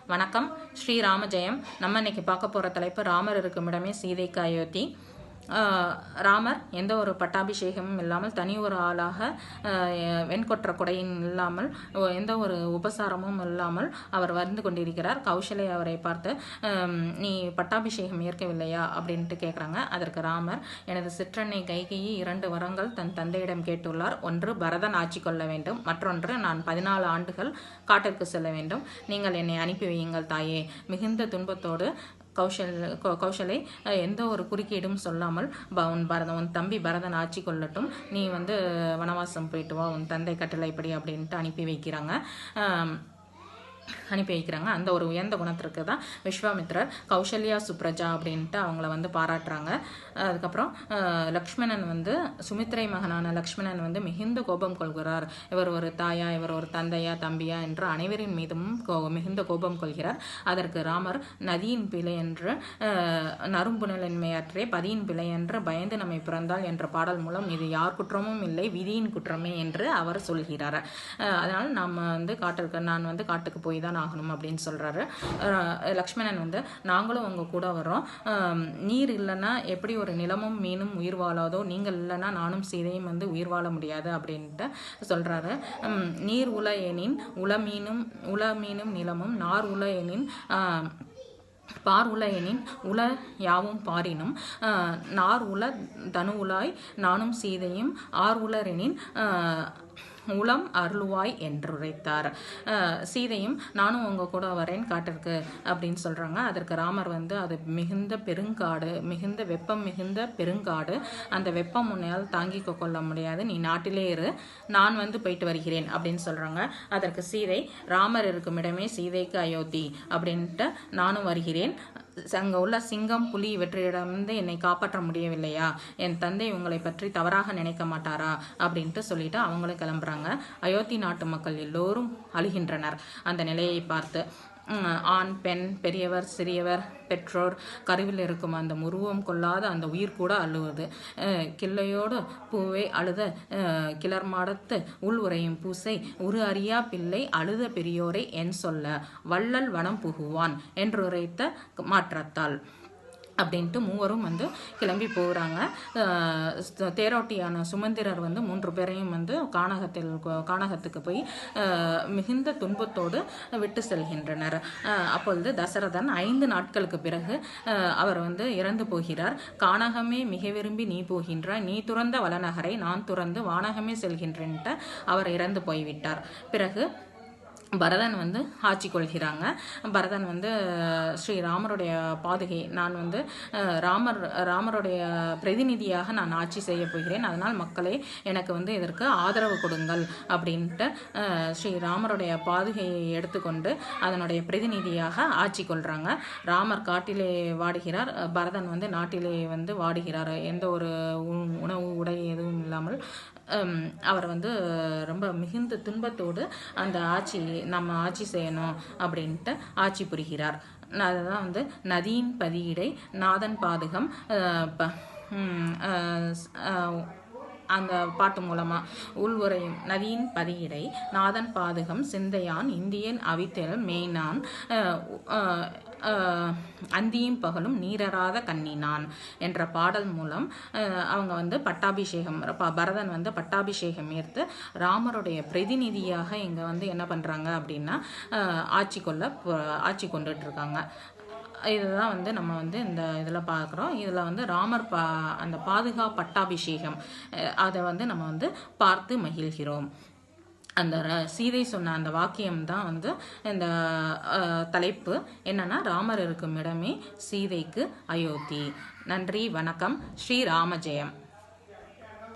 வணக்கம். ஸ்ரீ ராமஜெயம். நம்ம இன்னைக்கு பார்க்க போகிற தலைப்பு ராமர் இருக்கும் இடமே சீதைக்கு அயோத்தி. ராமர் எந்த ஒரு பட்டாபிஷேகமும் இல்லாமல் தனி ஒரு ஆளாக வெண்கொற்ற கொடையின் இல்லாமல் எந்த ஒரு உபசாரமும் இல்லாமல் அவர் வந்து கொண்டிருக்கிறார். கௌசலை அவரை பார்த்து நீ பட்டாபிஷேகம் ஏற்கவில்லையா அப்படின்ட்டு கேட்குறாங்க. அதற்கு ராமர், எனது சிற்றன்னை கைகேயி 2 வரங்கள் தன் தந்தையிடம் கேட்டுள்ளார். ஒன்று பரதன் ஆட்சி கொள்ள வேண்டும், மற்றொன்று நான் 14 ஆண்டுகள் காட்டிற்கு செல்ல வேண்டும். நீங்கள் என்னை அனுப்பி வையுங்கள் தாயே. மிகுந்த துன்பத்தோடு கௌசலை எந்த ஒரு குறுக்கீடும் சொல்லாமல் உன் தம்பி பரதன் ஆட்சி கொள்ளட்டும், நீ வந்து வனவாசம் போயிட்டு வா, உன் தந்தை கட்டளைப்படி அப்படின்ட்டு அனுப்பி வைக்கிறாங்க. அந்த ஒரு உயர்ந்த குணத்திற்கு தான் விஸ்வாமித்ரர் கௌசல்யா சுப்ரஜா அப்படின்ட்டு அவங்கள வந்து பாராட்டுறாங்க. அதுக்கப்புறம் லக்ஷ்மணன் வந்து சுமித்ரை மகனான லக்ஷ்மணன் வந்து மிகுந்த கோபம் கொள்கிறார். இவர் ஒரு தாயா, இவர் ஒரு தந்தையா, தம்பியா என்று அனைவரின் மீதும் மிகுந்த கோபம் கொள்கிறார். அதற்கு ராமர், நதியின் பிழை என்று நறும்புணலின்மையற்றே பதியின் பிழை என்று பயந்து நம்மை பிறந்தால் என்ற பாடல் மூலம் இது யார் குற்றமும் இல்லை, விதியின் குற்றமே என்று அவர் சொல்கிறார். அதனால் நான் வந்து காட்டுக்கு போய் தான் ஆகணும் அப்படின்னு சொல்றாரு. லக்ஷ்மணன் வந்து, நாங்களும் உங்க கூட வர்றோம். நீர் இல்லைன்னா எப்படி ஒரு நிலமும் மீனும் உயிர் வாழாதோ, நீங்கள் இல்லைன்னா நானும் சீதையும் வந்து உயிர் வாழ முடியாது அப்படின்ட்டு சொல்றாரு. நீர் உல எனின் உளமீனும் நிலமும், நார் உல எனின் பார் உல எனின் உல யாவும் பாரினும், நார் உல தனு உலாய் நானும் சீதையும், ஆர் உலரெனின் உளம் அருள்வாய் என்று உரைத்தார். சீதையும் நானும் உங்க கூட வரேன் காட்டிற்கு அப்படின்னு சொல்றாங்க. அதற்கு ராமர் வந்து, அது மிகுந்த பெருங்காடு, மிகுந்த வெப்பம் மிகுந்த பெருங்காடு, அந்த வெப்பம் உன்னால் தாங்கிக்க கொள்ள முடியாது, நீ நாட்டிலே இரு, நான் வந்து போயிட்டு வருகிறேன் அப்படின்னு சொல்றாங்க. அதற்கு சீதை, ராமர் இருக்கும் இடமே சீதைக்கு அயோத்தி அப்படின்ட்டு நானும் வருகிறேன். அங்கே உள்ள சிங்கம் புலி இவற்றிடமிருந்து என்னை காப்பாற்ற முடியவில்லையா, என் தந்தை உங்களை பற்றி தவறாக நினைக்க மாட்டாரா அப்படின்ட்டு சொல்லிட்டு அவங்களும் கிளம்புறாங்க. அயோத்தி நாட்டு மக்கள் எல்லோரும் அழுகின்றனர் அந்த நிலையை பார்த்து. ஆண் பெண், பெரியவர் சிறியவர், பெற்றோர், கருவில் இருக்கும் அந்த உருவம் கொள்ளாத அந்த உயிர் கூட அழுவது. கிள்ளையோடு பூவை அழுத கிளர் மாடத்து உள் உரையும் பூசை உரு அறியா பிள்ளை அழுத பெரியோரை என் சொல்ல வள்ளல் வனம் புகுவான் என்று உரைத்த மாற்றத்தால் அப்படின்ட்டு மூவரும் வந்து கிளம்பி போகிறாங்க. தேரோட்டியான சுமந்திரர் வந்து 3 பேரையும் வந்து கானகத்துக்கு போய் மிகுந்த துன்பத்தோடு விட்டு செல்கின்றனர். அப்பொழுது தசரதன் 5 நாட்களுக்கு பிறகு அவர் வந்து இறந்து போகிறார். கானகமே மிக விரும்பி நீ போகின்றாய், நீ துறந்த வளநகரை நான் துறந்து வானகமே செல்கின்றேன்ட்டு அவர் இறந்து போய்விட்டார். பிறகு பரதன் வந்து ஆட்சி கொள்கிறாங்க. பரதன் வந்து ஸ்ரீராமருடைய பாதுகை, நான் வந்து ராமருடைய பிரதிநிதியாக நான் ஆட்சி செய்ய போகிறேன், அதனால் மக்களே எனக்கு வந்து இதற்கு ஆதரவு கொடுங்கள் அப்படின்ட்டு ஸ்ரீராமருடைய பாதுகையை எடுத்துக்கொண்டு அதனுடைய பிரதிநிதியாக ஆட்சி கொள்றாங்க. ராமர் காட்டிலே வாடுகிறார், பரதன் வந்து நாட்டிலே வந்து வாடுகிறார். எந்த ஒரு உணவு உடை எதுவும் இல்லாமல் அவர் வந்து ரொம்ப மிகுந்த துன்பத்தோடு அந்த நம்ம ஆட்சி செய்யணும் அப்படின்ட்டு ஆட்சி புரிகிறார். அதுதான் வந்து நதியின் பதியிடை நாதன் பாதுகம் அந்த பாட்டு மூலமா உள்வுரையும். நதியின் பதியிடை நாதன் பாதுகம் சிந்தையான் இந்தியன் அவித்தல் மேய்னான் அந்தியும் பகலும் நீரறாத கண்ணினான் என்ற பாடல் மூலம் அவங்க வந்து பட்டாபிஷேகம், பரதன் வந்து பட்டாபிஷேகம் ஏற்று ராமருடைய பிரதிநிதியாக இங்கே வந்து என்ன பண்ணுறாங்க அப்படின்னா ஆட்சி கொண்டுட்டு இருக்காங்க. இதுதான் வந்து நம்ம வந்து இந்த இதில் பார்க்குறோம். இதில் வந்து ராமர் அந்த பட்டாபிஷேகம் அதை வந்து நம்ம வந்து பார்த்து மகிழ்கிறோம். அந்த சீதை சொன்ன அந்த வாக்கியம்தான் வந்து இந்த தலைப்பு. என்னன்னா, ராமர் இருக்கும் இடமே சீதைக்கு அயோத்தி. நன்றி, வணக்கம். ஸ்ரீ ராமஜெயம்.